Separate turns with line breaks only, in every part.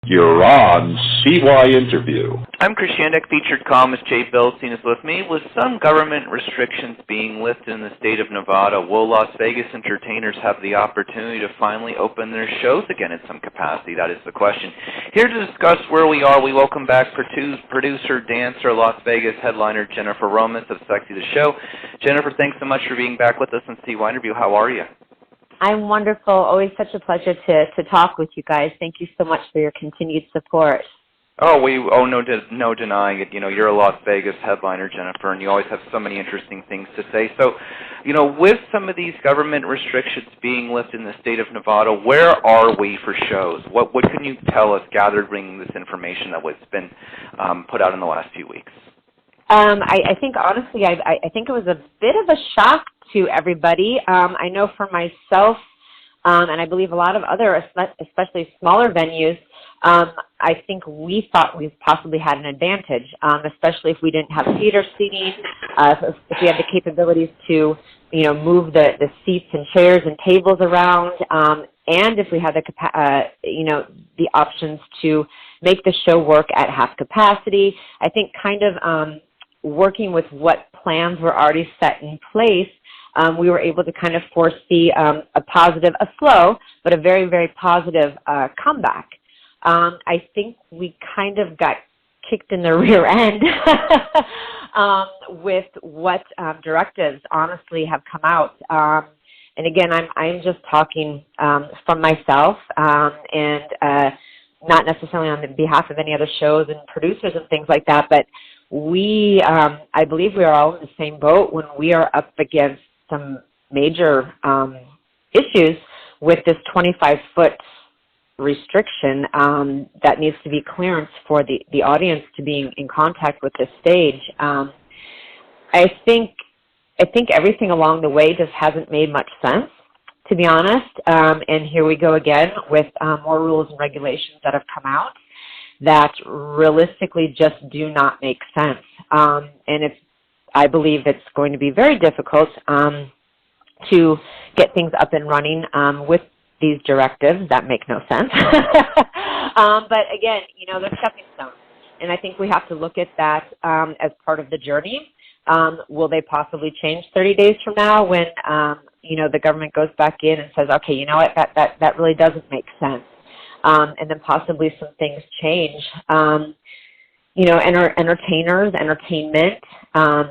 You're on CYInterview.
I'm Chris Shandak, featured columnist Jay Bilstein is with me. With some government restrictions being lifted in the state of Nevada, will Las Vegas entertainers have the opportunity to finally open their shows again in some capacity? That is the question. Here to discuss where we are, we welcome back producer, dancer, Las Vegas headliner Jennifer Romas of Sexy the Show. Jennifer, thanks so much for being back with us on CYInterview. How are you?
I'm wonderful. Always such a pleasure to talk with you guys. Thank you so much for your continued support.
No denying it. You know, you're a Las Vegas headliner, Jennifer, and you always have so many interesting things to say. So, you know, with some of these government restrictions being lifted in the state of Nevada, where are we for shows? What can you tell us, gathering this information that was been put out in the last few weeks?
I think, honestly, I think it was a bit of a shock to everybody. I know for myself, and I believe a lot of other, especially smaller venues, I think we thought we possibly had an advantage, especially if we didn't have theater seating, if we had the capabilities to, you know, move the seats and chairs and tables around, and if we had the options to make the show work at half capacity. I think kind of working with what plans were already set in place, we were able to kind of foresee a slow, but a very, very positive comeback. I think we kind of got kicked in the rear end with what directives honestly have come out. And again, I'm just talking from myself and not necessarily on the behalf of any other shows and producers and things like that, but I believe we are all in the same boat when we are up against some major issues with this 25-foot restriction that needs to be clearance for the audience to be in contact with the stage. I think everything along the way just hasn't made much sense, to be honest. And here we go again with more rules and regulations that have come out that realistically just do not make sense. And I believe it's going to be very difficult to get things up and running with these directives that make no sense. But again, you know, they're stepping stones. And I think we have to look at that as part of the journey. Will they possibly change 30 days from now when, you know, the government goes back in and says, okay, you know what, that really doesn't make sense. And then possibly some things change. You know, entertainers, entertainment,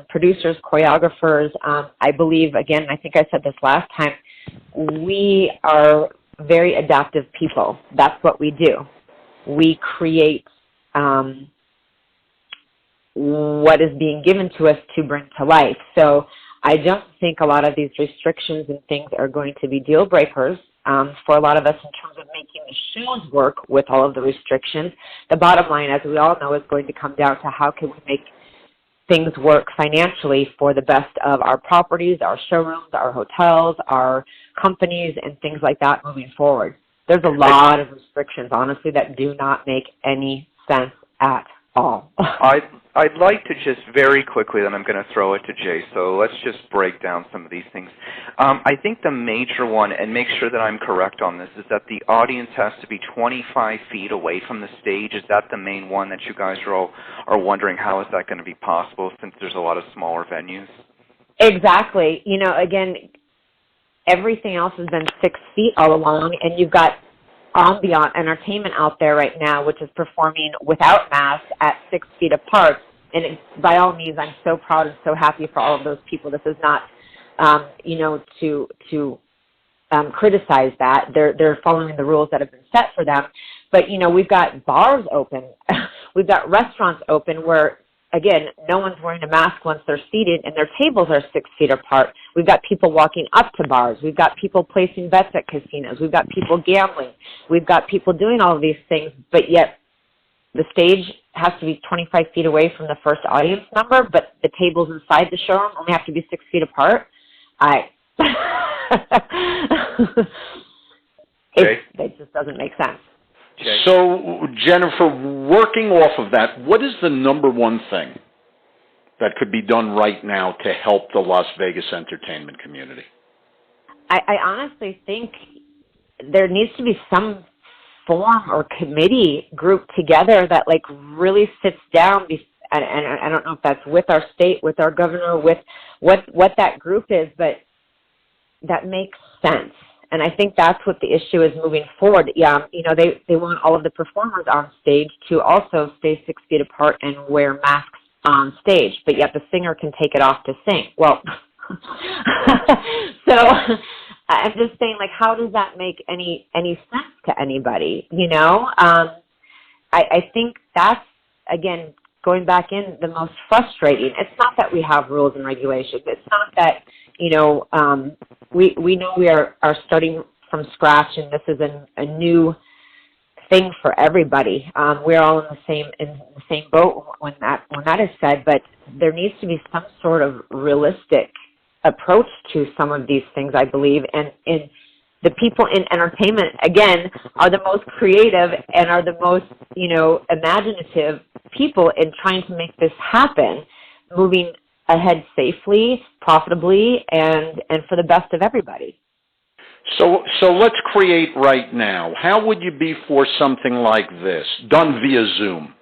producers, choreographers, I believe, again, I think I said this last time, we are very adaptive people. That's what we do. We create what is being given to us to bring to life. So I don't think a lot of these restrictions and things are going to be deal breakers for a lot of us in terms of making the shows work with all of the restrictions. The bottom line, as we all know, is going to come down to how can we make things work financially for the best of our properties, our showrooms, our hotels, our companies, and things like that moving forward. There's a lot of restrictions, honestly, that do not make any sense at all.
I'd like to just very quickly, then I'm going to throw it to Jay, so let's just break down some of these things. I think the major one, and make sure that I'm correct on this, is that the audience has to be 25 feet away from the stage. Is that the main one that you guys are wondering how is that going to be possible since there's a lot of smaller venues?
Exactly. You know, again, everything else has been 6 feet all along, and you've got ambient entertainment out there right now, which is performing without masks at 6 feet apart. And by all means, I'm so proud and so happy for all of those people. This is not, you know, to criticize that. They're following the rules that have been set for them. But, you know, we've got bars open. We've got restaurants open where, again, no one's wearing a mask once they're seated, and their tables are 6 feet apart. We've got people walking up to bars. We've got people placing bets at casinos. We've got people gambling. We've got people doing all of these things, but yet the stage has to be 25 feet away from the first audience member, but the tables inside the showroom only have to be 6 feet apart. It just doesn't make sense.
Okay. So, Jennifer, working off of that, what is the number one thing that could be done right now to help the Las Vegas entertainment community?
I honestly think there needs to be some form or committee group together that like really sits down and I don't know if that's with our state, with our governor, with what that group is, but that makes sense. And I think that's what the issue is moving forward. Yeah, they want all of the performers on stage to also stay 6 feet apart and wear masks on stage, but yet the singer can take it off to sing. Well, so I'm just saying, like, how does that make any sense to anybody? I think that's, again, going back in, the most frustrating. It's not that we have rules and regulations. It's not that, we know we are starting from scratch, and this is a new thing for everybody. We're all in the same boat when that is said, but there needs to be some sort of realistic approach to some of these things, I believe, and the people in entertainment, again, are the most creative and are the most, imaginative people in trying to make this happen, moving ahead safely, profitably, and for the best of everybody.
So let's create right now. How would you be for something like this, done via Zoom?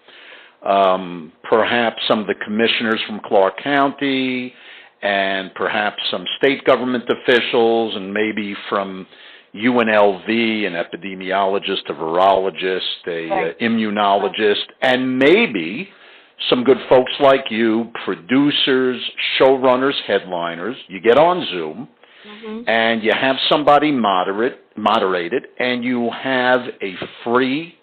Perhaps some of the commissioners from Clark County, and perhaps some state government officials, and maybe from UNLV, an epidemiologist, a virologist,
Right.
immunologist, and maybe some good folks like you, producers, showrunners, headliners. You get on Zoom, and you have somebody moderate it, and you have a free,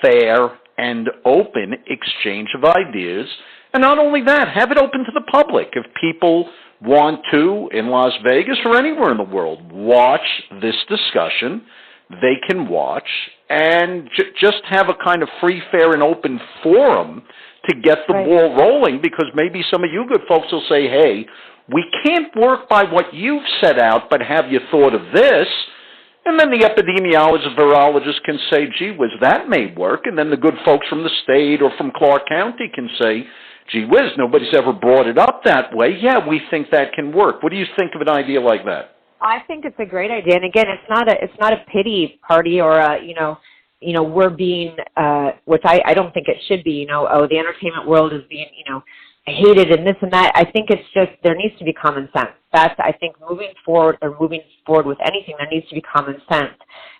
fair, and open exchange of ideas. And not only that, have it open to the public. If people want to, in Las Vegas or anywhere in the world, watch this discussion, they can watch, and just have a kind of free, fair, and open forum to get the ball rolling, because maybe some of you good folks will say, hey, we can't work by what you've set out, but have you thought of this? And then the epidemiologist, virologist can say, gee whiz, that may work. And then the good folks from the state or from Clark County can say, gee whiz, nobody's ever brought it up that way. Yeah, we think that can work. What do you think of an idea like that?
I think it's a great idea. And again, it's not a pity party or we're being, which I don't think it should be, the entertainment world is being, hated and this and that. I think it's just, there needs to be common sense. That's, I think, moving forward with anything, there needs to be common sense.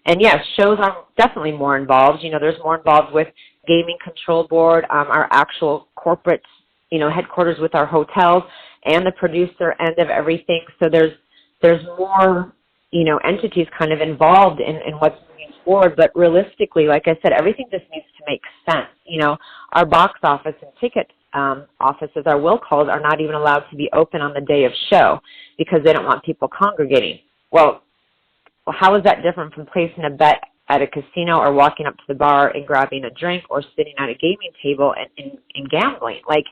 And yes, shows are definitely more involved. There's more involved with gaming control board, our actual corporate, headquarters with our hotels, and the producer end of everything. So there's more, entities kind of involved in what's moving forward. But realistically, like I said, everything just needs to make sense. Our box office and ticket offices, our will calls, are not even allowed to be open on the day of show because they don't want people congregating. Well, how is that different from placing a bet at a casino or walking up to the bar and grabbing a drink or sitting at a gaming table and gambling? Like,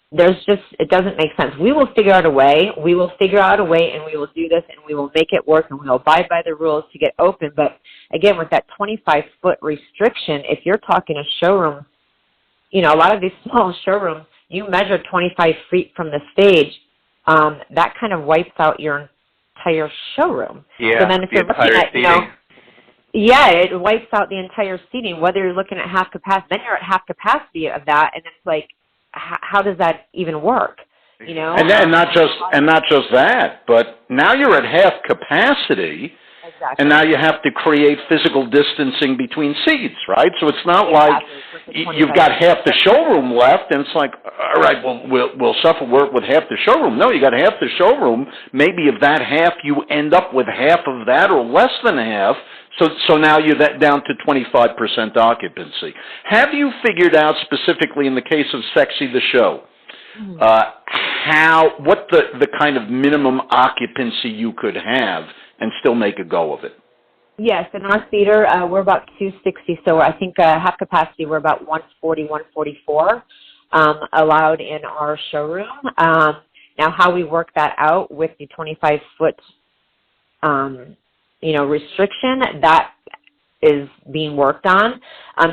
it doesn't make sense. We will figure out a way. We will figure out a way, and we will do this, and we will make it work, and we will abide by the rules to get open. But again, with that 25-foot restriction, if you're talking a showroom, a lot of these small showrooms, you measure 25 feet from the stage, that kind of wipes out your entire showroom.
Yeah,
so then if
the
you're
entire
looking at,
seating.
Yeah, it wipes out the entire seating, whether you're looking at half capacity. Then you're at half capacity of that, and it's like, how does that even work?
And not just that, but now you're at half capacity.
Exactly.
And now you have to create physical distancing between seats, right? So it's not like you've got half the showroom left, and it's like, all right, well, we'll suffer work with half the showroom. No, you got half the showroom. Maybe of that half, you end up with half of that or less than half. So now you're down to 25% occupancy. Have you figured out specifically in the case of Sexy the Show, what the kind of minimum occupancy you could have and still make a go of it?
Yes, in our theater, we're about 260, so I think half capacity, we're about 140, 144 allowed in our showroom. Now, how we work that out with the 25-foot, restriction, that is being worked on.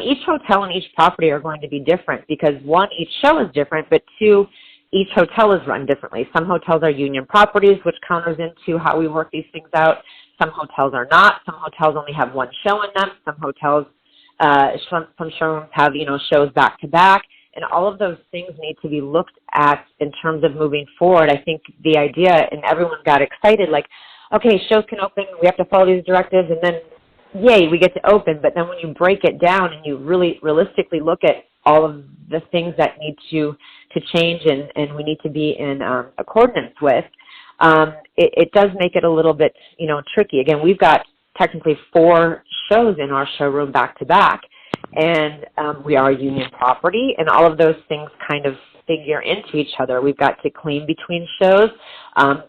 Each hotel and each property are going to be different because, one, each show is different, but two, each hotel is run differently. Some hotels are union properties, which counters into how we work these things out. Some hotels are not. Some hotels only have one show in them. Some hotels, some showrooms have, shows back to back. And all of those things need to be looked at in terms of moving forward. I think the idea, and everyone got excited, like, okay, shows can open, we have to follow these directives, and then, yay, we get to open. But then when you break it down and you really realistically look at all of the things that need to change and we need to be in accordance with, it does make it a little bit, tricky. Again, we've got technically 4 shows in our showroom back to back, and we are a union property, and all of those things kind of figure into each other. We've got to clean between shows.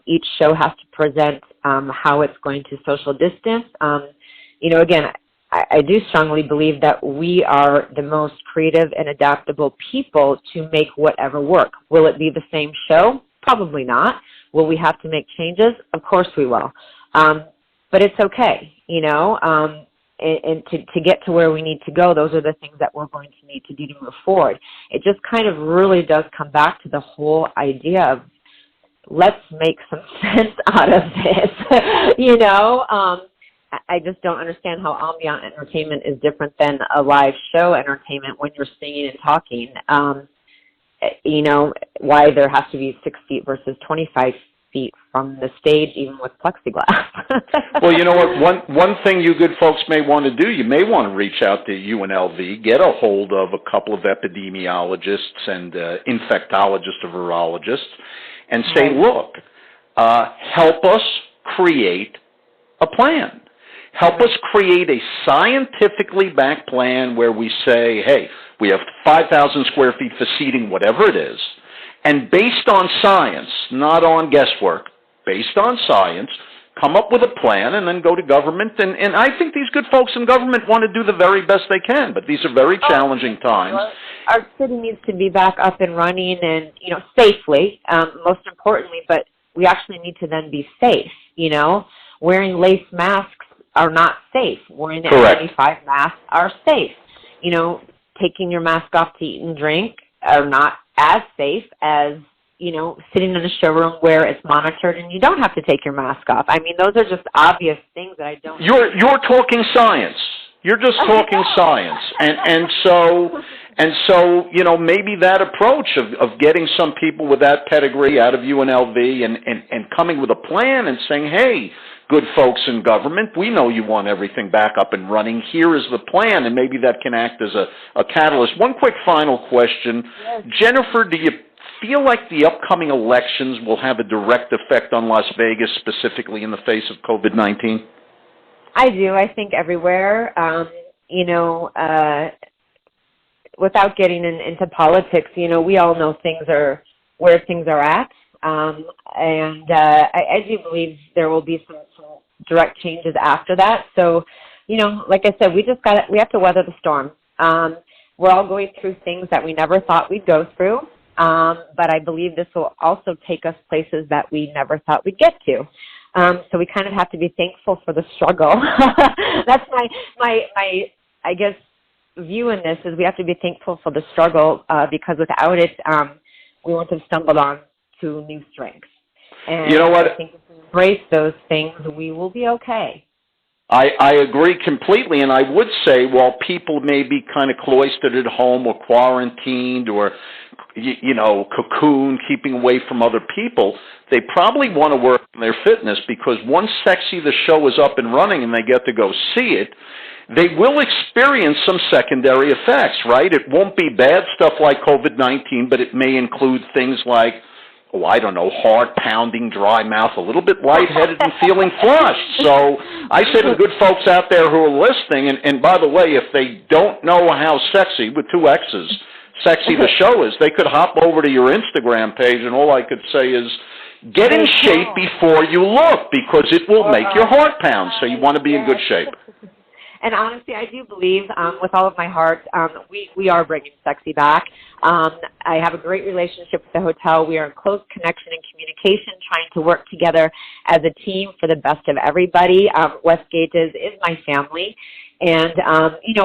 Each show has to present how it's going to social distance. Again, I do strongly believe that we are the most creative and adaptable people to make whatever work. Will it be the same show? Probably not. Will we have to make changes? Of course we will. But it's okay, and to get to where we need to go, those are the things that we're going to need to do to move forward. It just kind of really does come back to the whole idea of let's make some sense out of this, I just don't understand how ambient entertainment is different than a live show entertainment when you're singing and talking. Why there has to be 6 feet versus 25 feet from the stage, even with plexiglass.
Well, you know what? One thing you good folks may want to do, you may want to reach out to UNLV, get a hold of a couple of epidemiologists and infectologists or virologists, and say, look, help us create a plan. Help us create a scientifically backed plan where we say, hey, we have 5,000 square feet for seating, whatever it is, and based on science, not on guesswork, based on science, come up with a plan and then go to government. And I think these good folks in government want to do the very best they can, but these are very challenging times.
Our city needs to be back up and running and, safely, most importantly, but we actually need to then be safe, Wearing lace masks are not safe. Wearing the N95 masks are safe. Taking your mask off to eat and drink are not as safe as, sitting in a showroom where it's monitored and you don't have to take your mask off. I mean, those are just obvious things that I don't...
You're talking science. You're just talking science. And so, maybe that approach of getting some people with that pedigree out of UNLV and coming with a plan and saying, hey, good folks in government, we know you want everything back up and running. Here is the plan, and maybe that can act as a catalyst. One quick final question. Yes. Jennifer, do you feel like the upcoming elections will have a direct effect on Las Vegas, specifically in the face of COVID-19?
I do. I think everywhere. Without getting into politics, we all know where things are at. And I do believe there will be some direct changes after that. So, like I said, we have to weather the storm. We're all going through things that we never thought we'd go through. But I believe this will also take us places that we never thought we'd get to. So we kind of have to be thankful for the struggle. That's my I guess, view in this is we have to be thankful for the struggle because without it, we wouldn't have stumbled on to new strengths. And
you know what?
I think if we embrace those things, we will be okay.
I agree completely, and I would say while people may be kind of cloistered at home or quarantined or, cocoon, keeping away from other people, they probably want to work on their fitness because once Sexy the show is up and running and they get to go see it, they will experience some secondary effects, right? It won't be bad stuff like COVID-19, but it may include things like, heart pounding, dry mouth, a little bit lightheaded and feeling flushed. So I say to the good folks out there who are listening, and by the way, if they don't know how sexy, with 2 X's, Sexy the show is, they could hop over to your Instagram page, and all I could say is, get in shape before you look, because it will make your heart pound, so you want to be in good shape.
And honestly, I do believe, with all of my heart, we are bringing Sexy back. I have a great relationship with the hotel. We are in close connection and communication, trying to work together as a team for the best of everybody. Westgate is my family. And,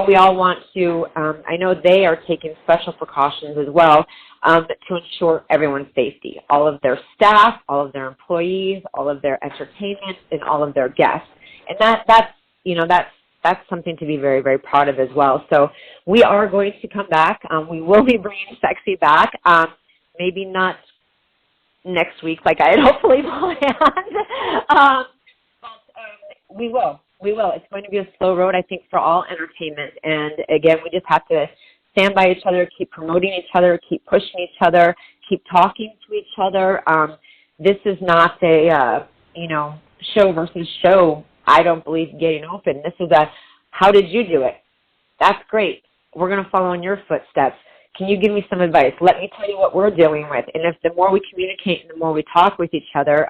we all want to, I know they are taking special precautions as well to ensure everyone's safety, all of their staff, all of their employees, all of their entertainment, and all of their guests. and that's something to be very, very proud of as well. So we are going to come back. We will be bringing sexy back. Maybe not next week like I had hopefully planned. But we will. We will. It's going to be a slow road, I think, for all entertainment. And again, we just have to stand by each other, keep promoting each other, keep pushing each other, keep talking to each other. This is not a, show versus show, I don't believe, getting open. This is a, how did you do it? That's great. We're going to follow in your footsteps. Can you give me some advice? Let me tell you what we're dealing with. And if the more we communicate and the more we talk with each other,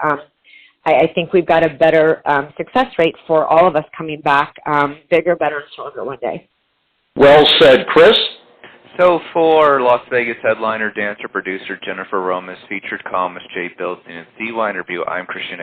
I think we've got a better success rate for all of us coming back bigger, better, and stronger one day.
Well said, Chris.
So for Las Vegas headliner, dancer, producer Jennifer Romas, featured columnist Jay Bilstein, and CYInterview, I'm Christian.